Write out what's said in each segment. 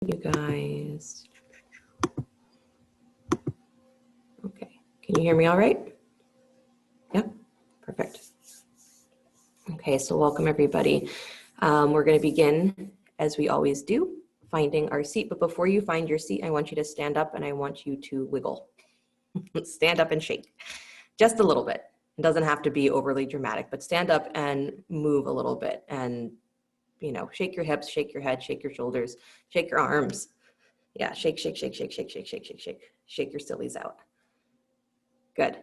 you guys. Okay, can you hear me all right? Yeah, perfect. Okay, so welcome everybody. We're going to begin, as we always do, finding our seat. But before you find your seat, I want you to stand up and I want you to wiggle. Stand up and shake, just a little bit. It doesn't have to be overly dramatic, but stand up and move a little bit and, you know, shake your hips, shake your head, shake your shoulders, shake your arms. Yeah, shake, shake, shake, shake, shake, shake, shake, shake, shake. Shake your sillies out. Good.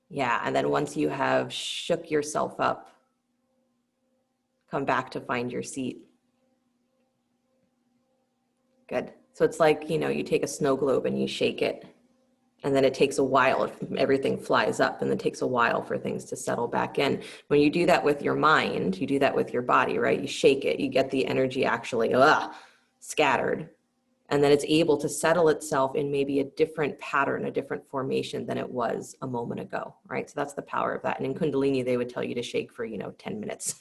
Yeah, and then once you have shook yourself up, come back to find your seat. Good. So it's like, you know, you take a snow globe and you shake it, and then it takes a while if everything flies up, and it takes a while for things to settle back in. When you do that with your mind, you do that with your body, right? You shake it, you get the energy actually scattered, and then it's able to settle itself in maybe a different pattern, a different formation than it was a moment ago, right? So that's the power of that. And in Kundalini, they would tell you to shake for, 10 minutes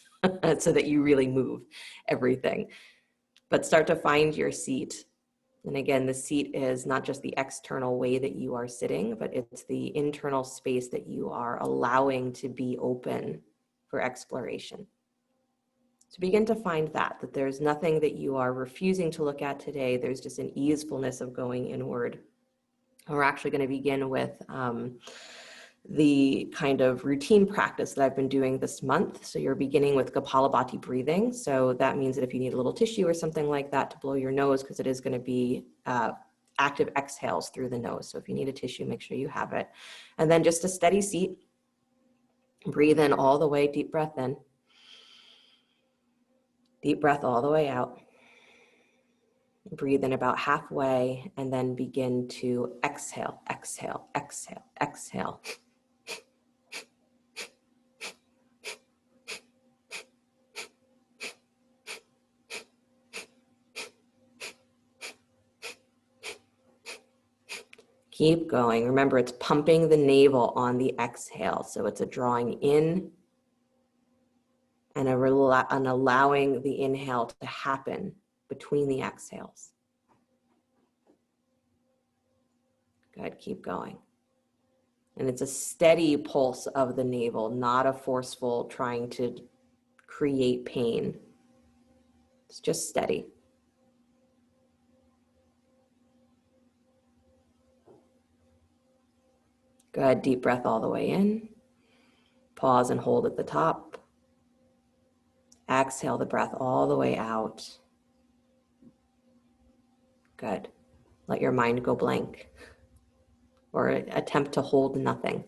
so that you really move everything. But start to find your seat. And again, the seat is not just the external way that you are sitting, but it's the internal space that you are allowing to be open for exploration. So begin to find that there's nothing that you are refusing to look at today. There's just an easefulness of going inward. And we're actually going to begin with the kind of routine practice that I've been doing this month. So you're beginning with Kapalabati breathing. So that means that if you need a little tissue or something like that to blow your nose, because it is going to be active exhales through the nose. So if you need a tissue, make sure you have it. And then just a steady seat. Breathe in all the way, deep breath in. Deep breath all the way out. Breathe in about halfway and then begin to exhale, exhale, exhale, exhale. Keep going. Remember, it's pumping the navel on the exhale. So it's a drawing in and an allowing the inhale to happen between the exhales. Good, keep going. And it's a steady pulse of the navel, not a forceful trying to create pain. It's just steady. Good, deep breath all the way in. Pause and hold at the top. Exhale the breath all the way out. Good. Let your mind go blank or attempt to hold nothing.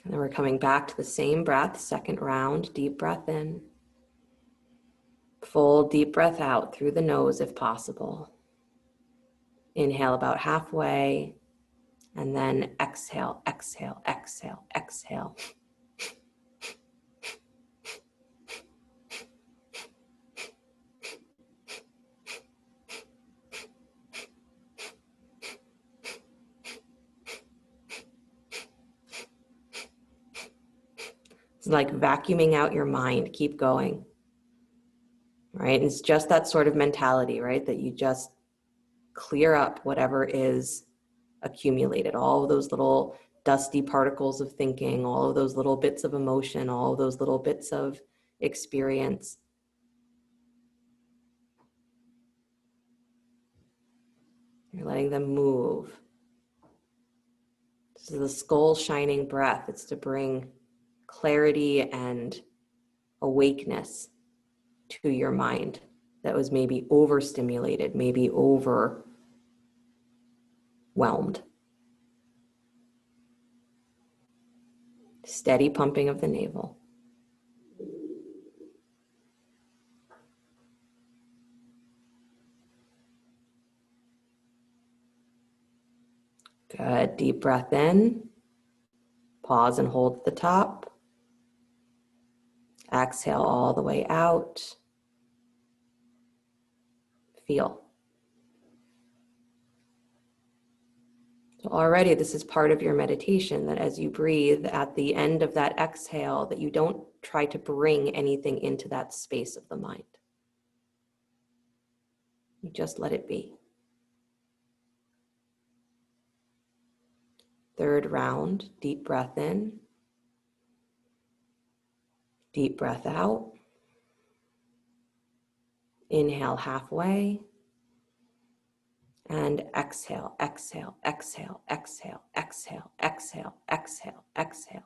And then we're coming back to the same breath, second round, deep breath in. Full deep breath out through the nose if possible. Inhale about halfway, and then exhale, exhale, exhale, exhale. It's like vacuuming out your mind. Keep going. Right? And it's just that sort of mentality, right? That you just clear up whatever is accumulated, all of those little dusty particles of thinking, all of those little bits of emotion, all of those little bits of experience. You're letting them move. This is the skull shining breath. It's to bring clarity and awakeness to your mind that was maybe overstimulated, maybe overwhelmed. Steady pumping of the navel. Good. Deep breath in. Pause and hold at the top. Exhale all the way out. Feel. So already this is part of your meditation, that as you breathe at the end of that exhale, that you don't try to bring anything into that space of the mind. You just let it be. Third round, deep breath in, deep breath out. Inhale halfway, and exhale, exhale, exhale, exhale, exhale, exhale, exhale, exhale.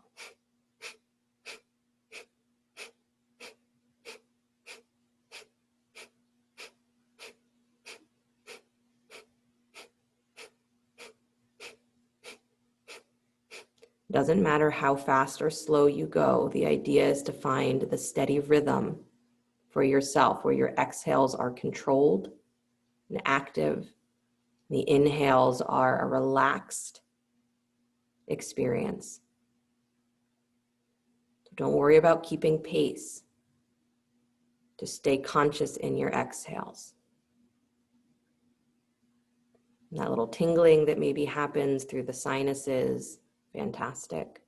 Doesn't matter how fast or slow you go, the idea is to find the steady rhythm for yourself where your exhales are controlled and active. The inhales are a relaxed experience. So don't worry about keeping pace. Just stay conscious in your exhales. And that little tingling that maybe happens through the sinuses, fantastic.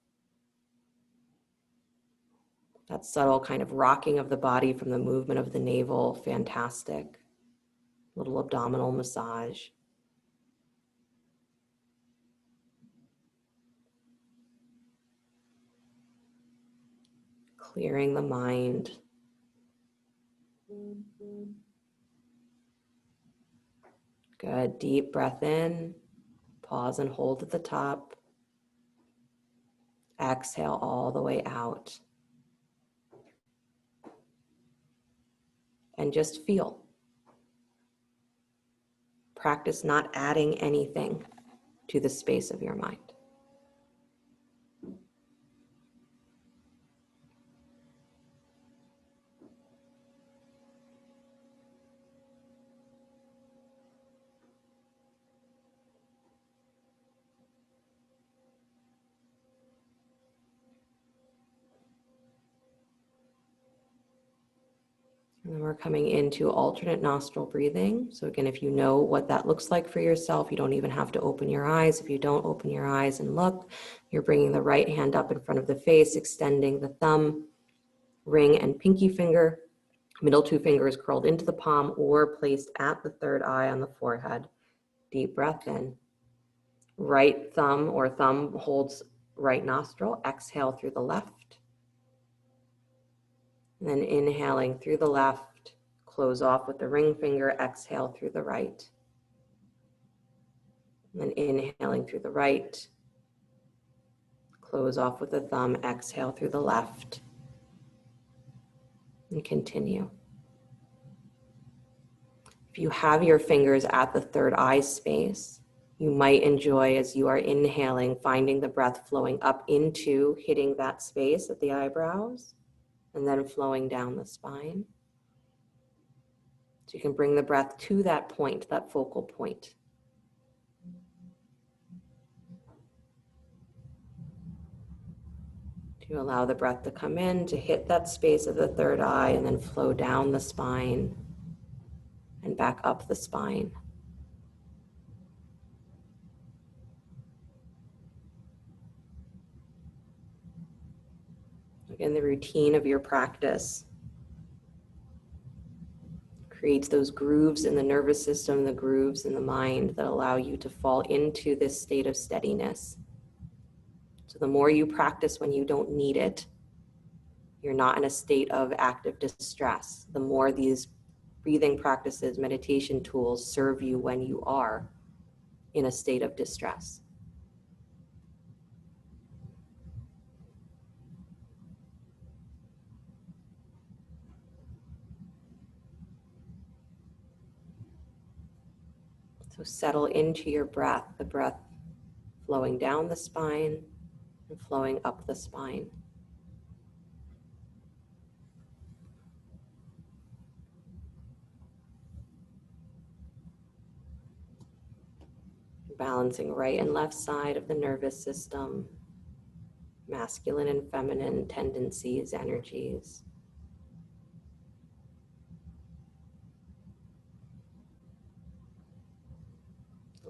That subtle kind of rocking of the body from the movement of the navel, fantastic. Little abdominal massage. Clearing the mind. Good, deep breath in, pause and hold at the top. Exhale all the way out. And just feel. Practice not adding anything to the space of your mind. And then we're coming into alternate nostril breathing. So again, if you know what that looks like for yourself, you don't even have to open your eyes. If you don't open your eyes and look, you're bringing the right hand up in front of the face, extending the thumb, ring, and pinky finger. Middle two fingers curled into the palm or placed at the third eye on the forehead. Deep breath in. Right thumb or thumb holds right nostril. Exhale through the left. And then inhaling through the left, close off with the ring finger, exhale through the right. And then inhaling through the right, close off with the thumb, exhale through the left, and continue. If you have your fingers at the third eye space, you might enjoy, as you are inhaling, finding the breath flowing up into, hitting that space at the eyebrows, and then flowing down the spine. So you can bring the breath to that point, that focal point. To allow the breath to come in, to hit that space of the third eye, and then flow down the spine and back up the spine. Again, the routine of your practice creates those grooves in the nervous system, the grooves in the mind that allow you to fall into this state of steadiness. So the more you practice when you don't need it, you're not in a state of active distress. The more these breathing practices, meditation tools serve you when you are in a state of distress. So settle into your breath, the breath flowing down the spine and flowing up the spine. Balancing right and left side of the nervous system, masculine and feminine tendencies, energies.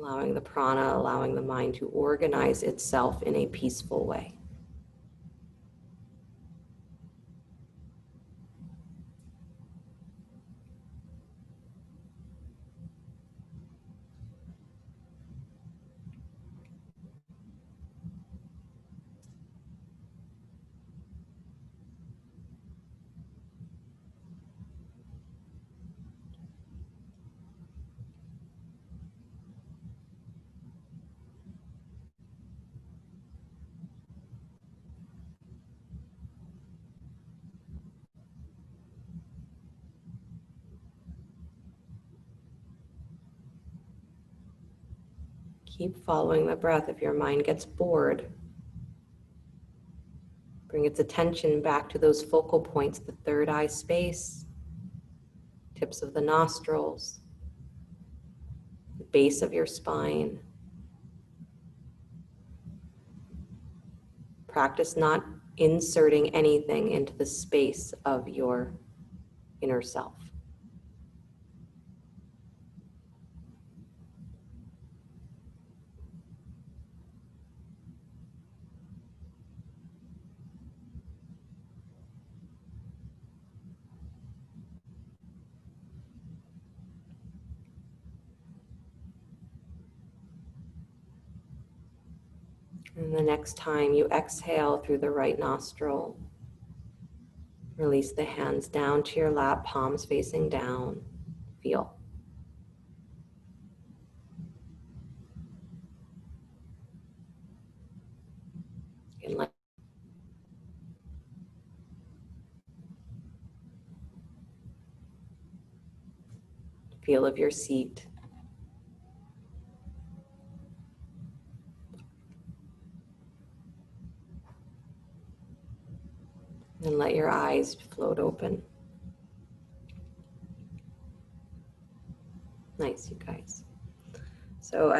allowing the prana, allowing the mind to organize itself in a peaceful way. Keep following the breath. If your mind gets bored, bring its attention back to those focal points, the third eye space, tips of the nostrils, the base of your spine. Practice not inserting anything into the space of your inner self. And the next time you exhale through the right nostril, release the hands down to your lap, palms facing down. Feel. And let feel of your seat. And let your eyes float open. Nice, you guys. So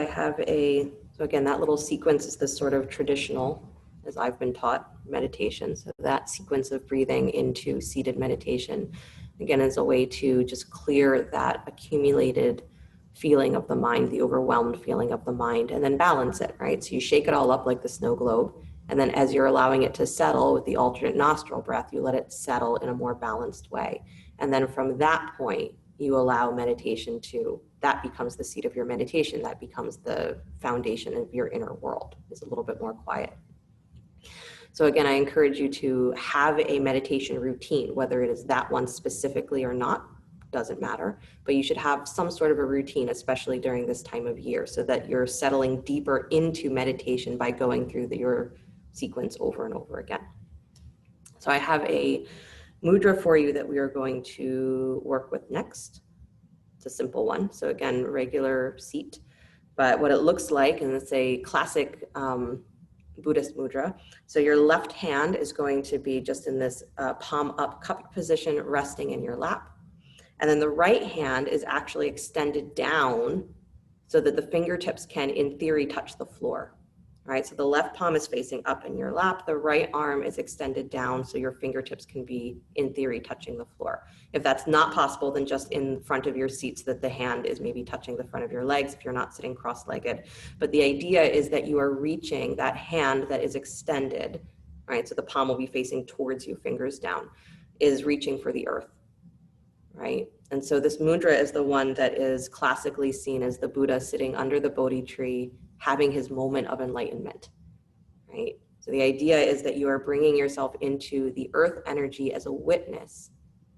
so again, that little sequence is this sort of traditional, as I've been taught, meditation. So that sequence of breathing into seated meditation, again, is a way to just clear that accumulated feeling of the mind, the overwhelmed feeling of the mind, and then balance it, right? So you shake it all up like the snow globe. And then as you're allowing it to settle with the alternate nostril breath, you let it settle in a more balanced way. And then from that point, you allow meditation that becomes the seat of your meditation. That becomes the foundation of your inner world. It's a little bit more quiet. So again, I encourage you to have a meditation routine, whether it is that one specifically or not, doesn't matter, but you should have some sort of a routine, especially during this time of year, so that you're settling deeper into meditation by going through your sequence over and over again. So I have a mudra for you that we are going to work with next. It's a simple one. So again, regular seat, but what it looks like, and it's a classic Buddhist mudra. So your left hand is going to be just in this palm up cupped position, resting in your lap. And then the right hand is actually extended down so that the fingertips can, in theory, touch the floor. All right, so the left palm is facing up in your lap. The right arm is extended down so your fingertips can be, in theory, touching the floor. If that's not possible, then just in front of your seat so that the hand is maybe touching the front of your legs if you're not sitting cross-legged. But the idea is that you are reaching that hand that is extended, right? So the palm will be facing towards you, fingers down, is reaching for the earth, right? And so this mudra is the one that is classically seen as the Buddha sitting under the Bodhi tree, having his moment of enlightenment, right? So the idea is that you are bringing yourself into the earth energy as a witness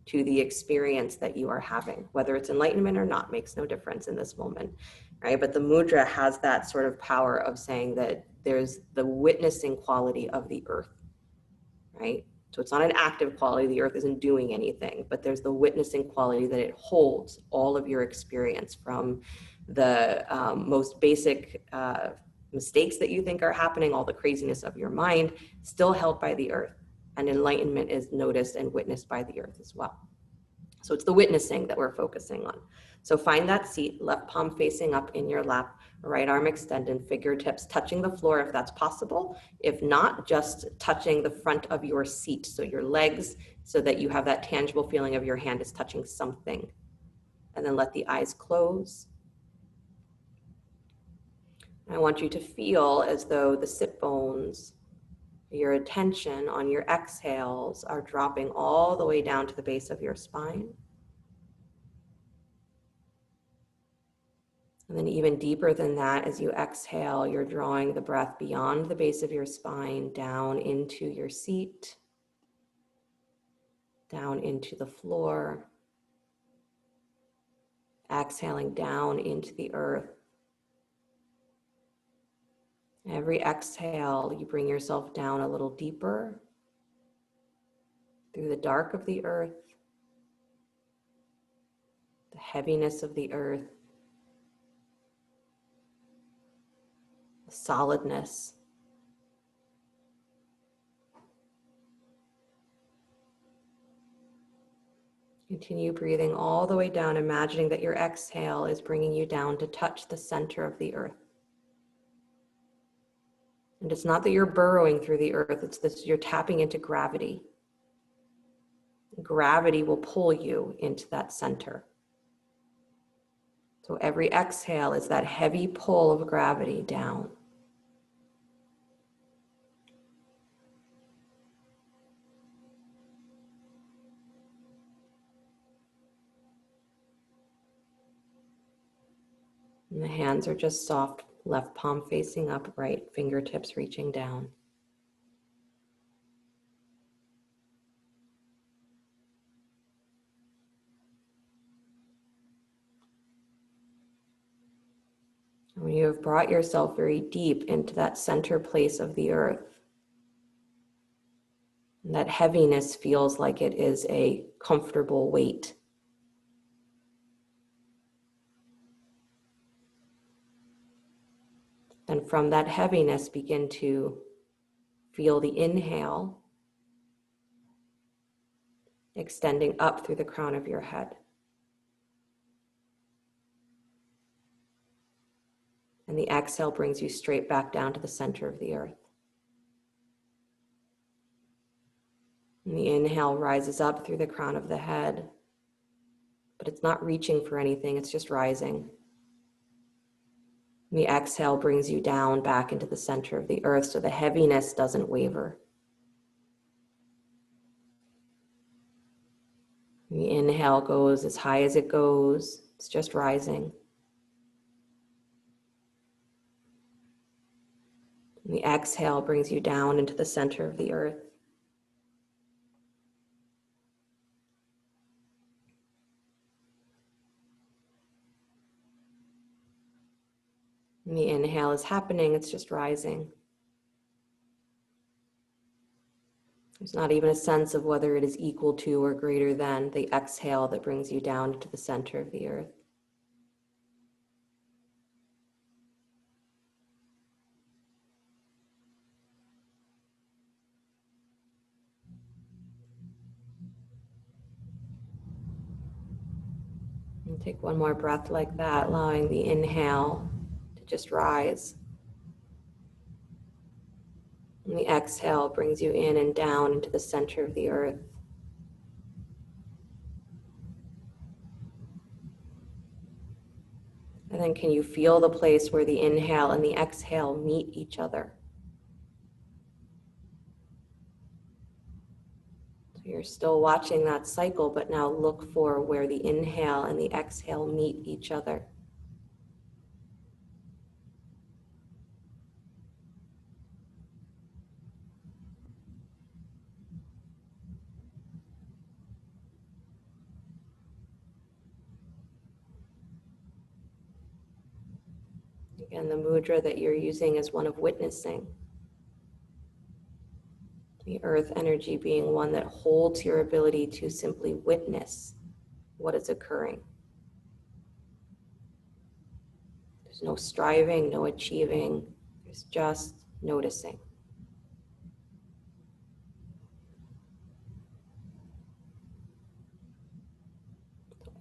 to the experience that you are having, whether it's enlightenment or not, makes no difference in this moment, right? But the mudra has that sort of power of saying that there's the witnessing quality of the earth, right? So it's not an active quality, the earth isn't doing anything, but there's the witnessing quality that it holds all of your experience, from the most basic mistakes that you think are happening, all the craziness of your mind, still held by the earth. And enlightenment is noticed and witnessed by the earth as well. So it's the witnessing that we're focusing on. So find that seat, left palm facing up in your lap, right arm extended, fingertips touching the floor if that's possible. If not, just touching the front of your seat, so your legs, so that you have that tangible feeling of your hand is touching something. And then let the eyes close. I want you to feel as though the sit bones, your attention on your exhales, are dropping all the way down to the base of your spine. And then even deeper than that, as you exhale, you're drawing the breath beyond the base of your spine, down into your seat, down into the floor, exhaling down into the earth. Every exhale, you bring yourself down a little deeper through the dark of the earth, the heaviness of the earth, the solidness. Continue breathing all the way down, imagining that your exhale is bringing you down to touch the center of the earth. And it's not that you're burrowing through the earth, it's that you're tapping into gravity. Gravity will pull you into that center. So every exhale is that heavy pull of gravity down. And the hands are just soft, left palm facing up, right fingertips reaching down. When you have brought yourself very deep into that center place of the earth, and that heaviness feels like it is a comfortable weight. And from that heaviness, begin to feel the inhale extending up through the crown of your head. And the exhale brings you straight back down to the center of the earth. And the inhale rises up through the crown of the head, but it's not reaching for anything, it's just rising. And the exhale brings you down back into the center of the earth so the heaviness doesn't waver. And the inhale goes as high as it goes, it's just rising. And the exhale brings you down into the center of the earth. And the inhale is happening, it's just rising. There's not even a sense of whether it is equal to or greater than the exhale that brings you down into the center of the earth. And take one more breath like that, allowing the inhale to just rise. And the exhale brings you in and down into the center of the earth. And then can you feel the place where the inhale and the exhale meet each other? So you're still watching that cycle, but now look for where the inhale and the exhale meet each other. Again, the mudra that you're using is one of witnessing. The earth energy being one that holds your ability to simply witness what is occurring. There's no striving, no achieving, there's just noticing.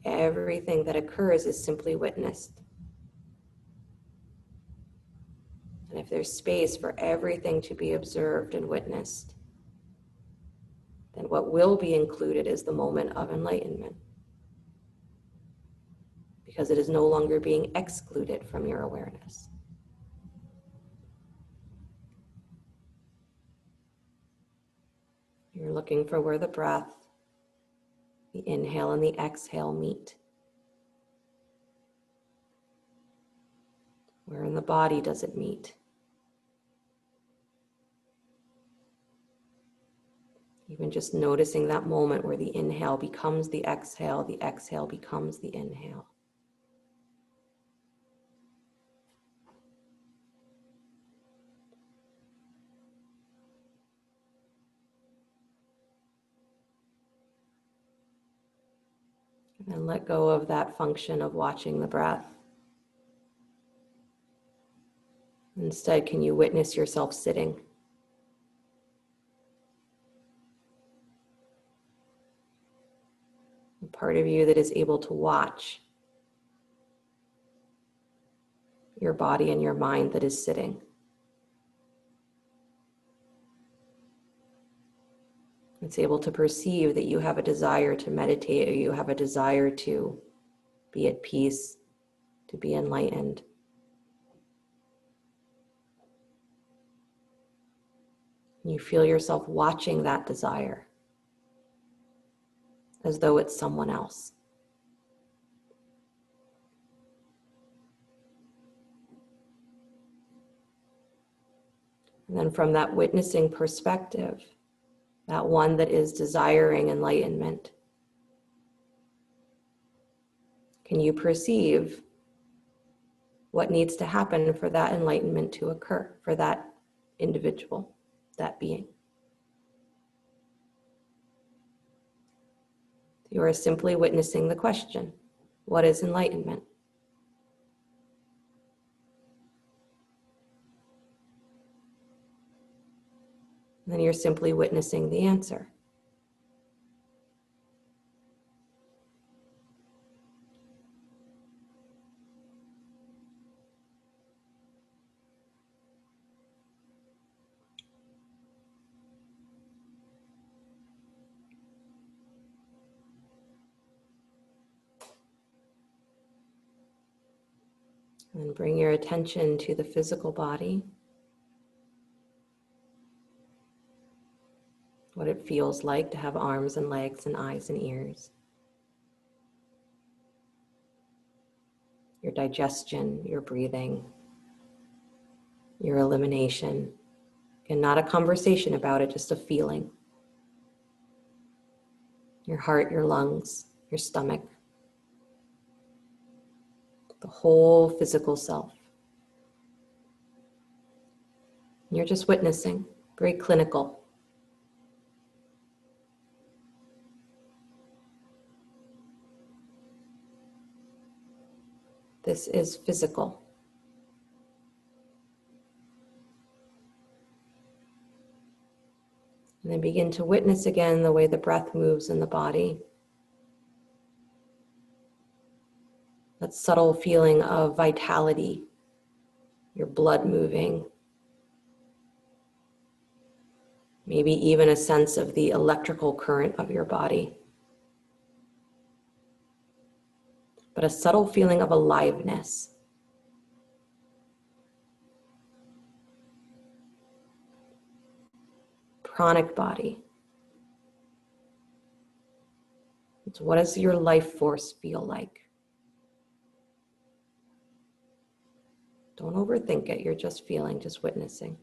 Everything that occurs is simply witnessed. And if there's space for everything to be observed and witnessed, then what will be included is the moment of enlightenment. Because it is no longer being excluded from your awareness. You're looking for where the breath, the inhale and the exhale meet. Where in the body does it meet? Even just noticing that moment where the inhale becomes the exhale becomes the inhale. And let go of that function of watching the breath. Instead, can you witness yourself sitting? A part of you that is able to watch your body and your mind that is sitting. It's able to perceive that you have a desire to meditate, or you have a desire to be at peace, to be enlightened. You feel yourself watching that desire as though it's someone else. And then from that witnessing perspective, that one that is desiring enlightenment, can you perceive what needs to happen for that enlightenment to occur, for that individual, that being? You are simply witnessing the question, what is enlightenment? And then you're simply witnessing the answer. And bring your attention to the physical body, what it feels like to have arms and legs and eyes and ears. Your digestion, your breathing, your elimination. And not a conversation about it, just a feeling. Your heart, your lungs, your stomach. The whole physical self. You're just witnessing, very clinical. This is physical. And then begin to witness again the way the breath moves in the body. That subtle feeling of vitality, your blood moving. Maybe even a sense of the electrical current of your body. But a subtle feeling of aliveness. Pranic body. It's what does your life force feel like? Don't overthink it, you're just feeling, just witnessing.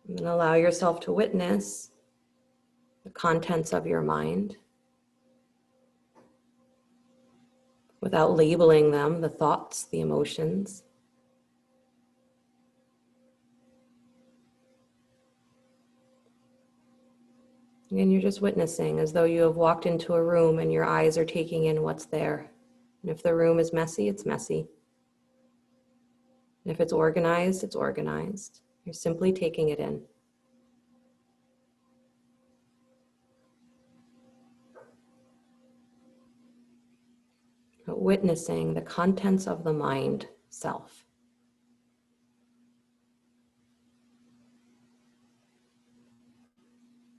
And then allow yourself to witness the contents of your mind without labeling them, the thoughts, the emotions. And you're just witnessing as though you have walked into a room and your eyes are taking in what's there. And if the room is messy, it's messy. And if it's organized, it's organized. You're simply taking it in. But witnessing the contents of the mind self.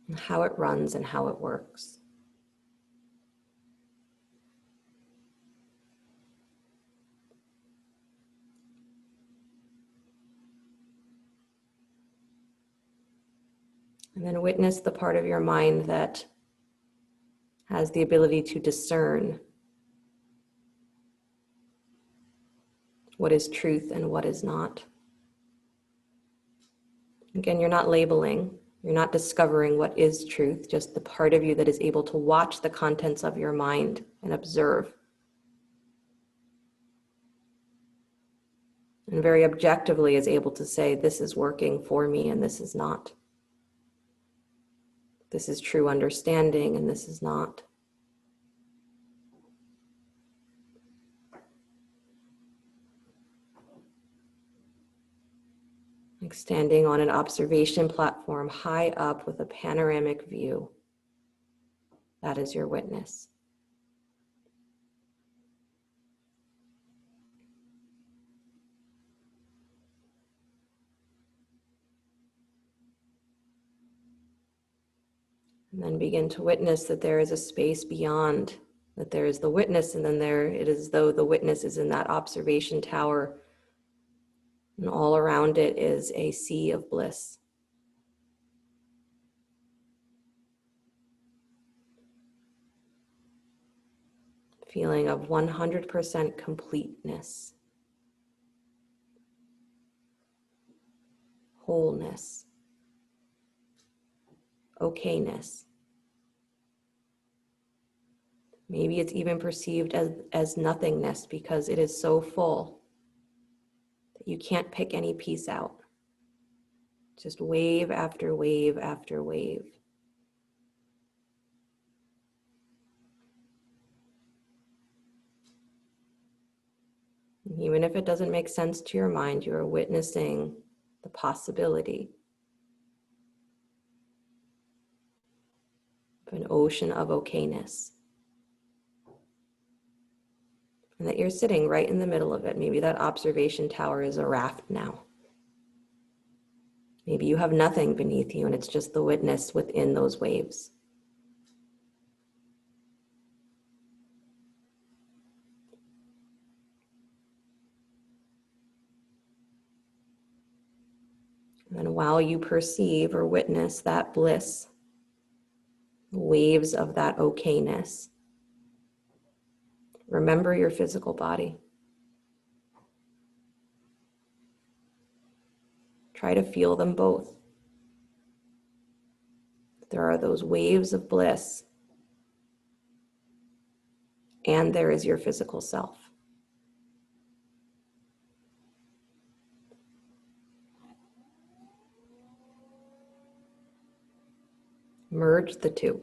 And how it runs and how it works. And then witness the part of your mind that has the ability to discern what is truth and what is not. Again, you're not labeling, you're not discovering what is truth, just the part of you that is able to watch the contents of your mind and observe. And very objectively is able to say, this is working for me and this is not. This is true understanding and this is not. Like standing on an observation platform high up with a panoramic view. That is your witness. And then begin to witness that there is a space beyond, that there is the witness, and then there it is as though the witness is in that observation tower, and all around it is a sea of bliss. Feeling of 100% completeness, wholeness, okayness. Maybe it's even perceived as nothingness because it is so full that you can't pick any piece out. Just wave after wave after wave. Even if it doesn't make sense to your mind, you are witnessing the possibility of an ocean of okayness. And that you're sitting right in the middle of it. Maybe that observation tower is a raft now. Maybe you have nothing beneath you and it's just the witness within those waves. And while you perceive or witness that bliss, waves of that okayness, remember your physical body. Try to feel them both. There are those waves of bliss, and there is your physical self. Merge the two.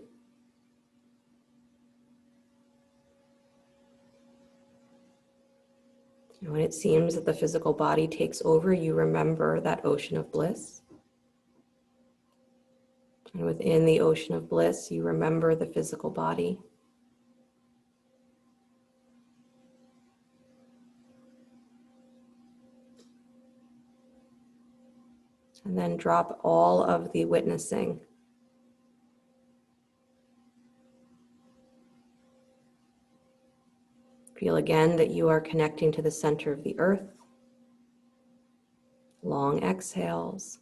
And when it seems that the physical body takes over, you remember that ocean of bliss. And within the ocean of bliss, you remember the physical body. And then drop all of the witnessing. Feel again that you are connecting to the center of the earth. Long exhales.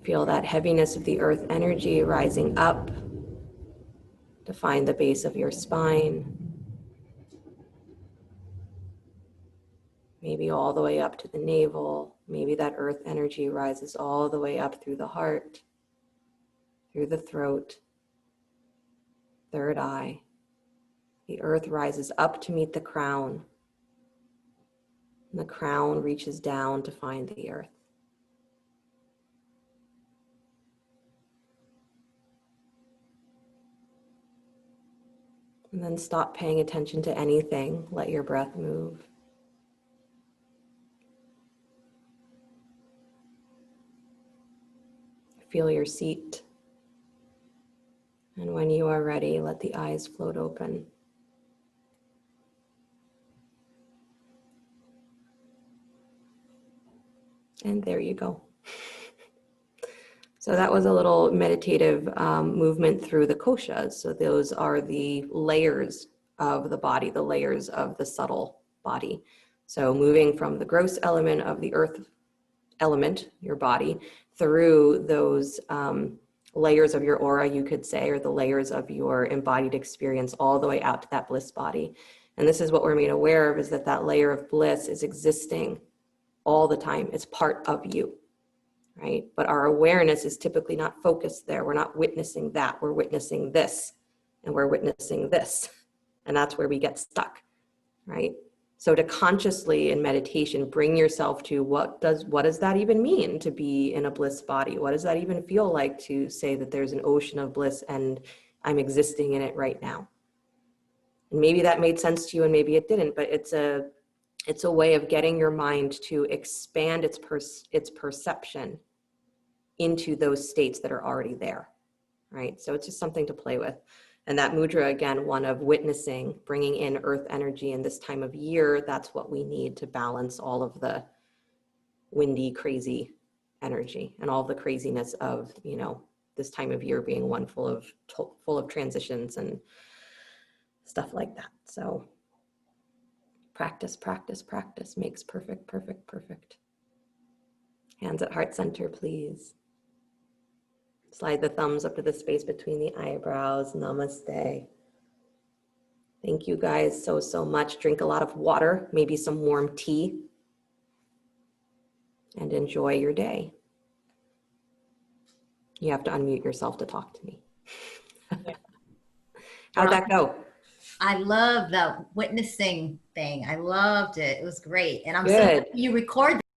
Feel that heaviness of the earth energy rising up to find the base of your spine. Maybe all the way up to the navel. Maybe that earth energy rises all the way up through the heart, through the throat, third eye. The earth rises up to meet the crown, and the crown reaches down to find the earth. And then stop paying attention to anything. Let your breath move. Feel your seat. And when you are ready, let the eyes float open. And there you go. So that was a little meditative movement through the koshas. So those are the layers of the body, the layers of the subtle body. So moving from the gross element of the earth element, your body, through those layers of your aura, you could say, or the layers of your embodied experience, all the way out to that bliss body. And this is what we're made aware of, is that that layer of bliss is existing all the time. It's part of you, right? But our awareness is typically not focused there. We're not witnessing that. We're witnessing this, and we're witnessing this. And that's where we get stuck, right? So to consciously in meditation, bring yourself to what does that even mean to be in a bliss body? What does that even feel like to say that there's an ocean of bliss and I'm existing in it right now? And maybe that made sense to you and maybe it didn't, but it's a way of getting your mind to expand its perception into those states that are already there, right? So it's just something to play with. And that mudra, again, one of witnessing, bringing in earth energy in this time of year, that's what we need to balance all of the windy, crazy energy and all the craziness of, this time of year being one full of transitions and stuff like that. So practice, practice, practice makes perfect, perfect, perfect. Hands at heart center, please. Slide the thumbs up to the space between the eyebrows. Namaste. Thank you guys so much. Drink a lot of water, maybe some warm tea, and enjoy your day. You have to unmute yourself to talk to me. How'd that go? I love the witnessing thing. I loved it. It was great. And I'm so Good. happy you record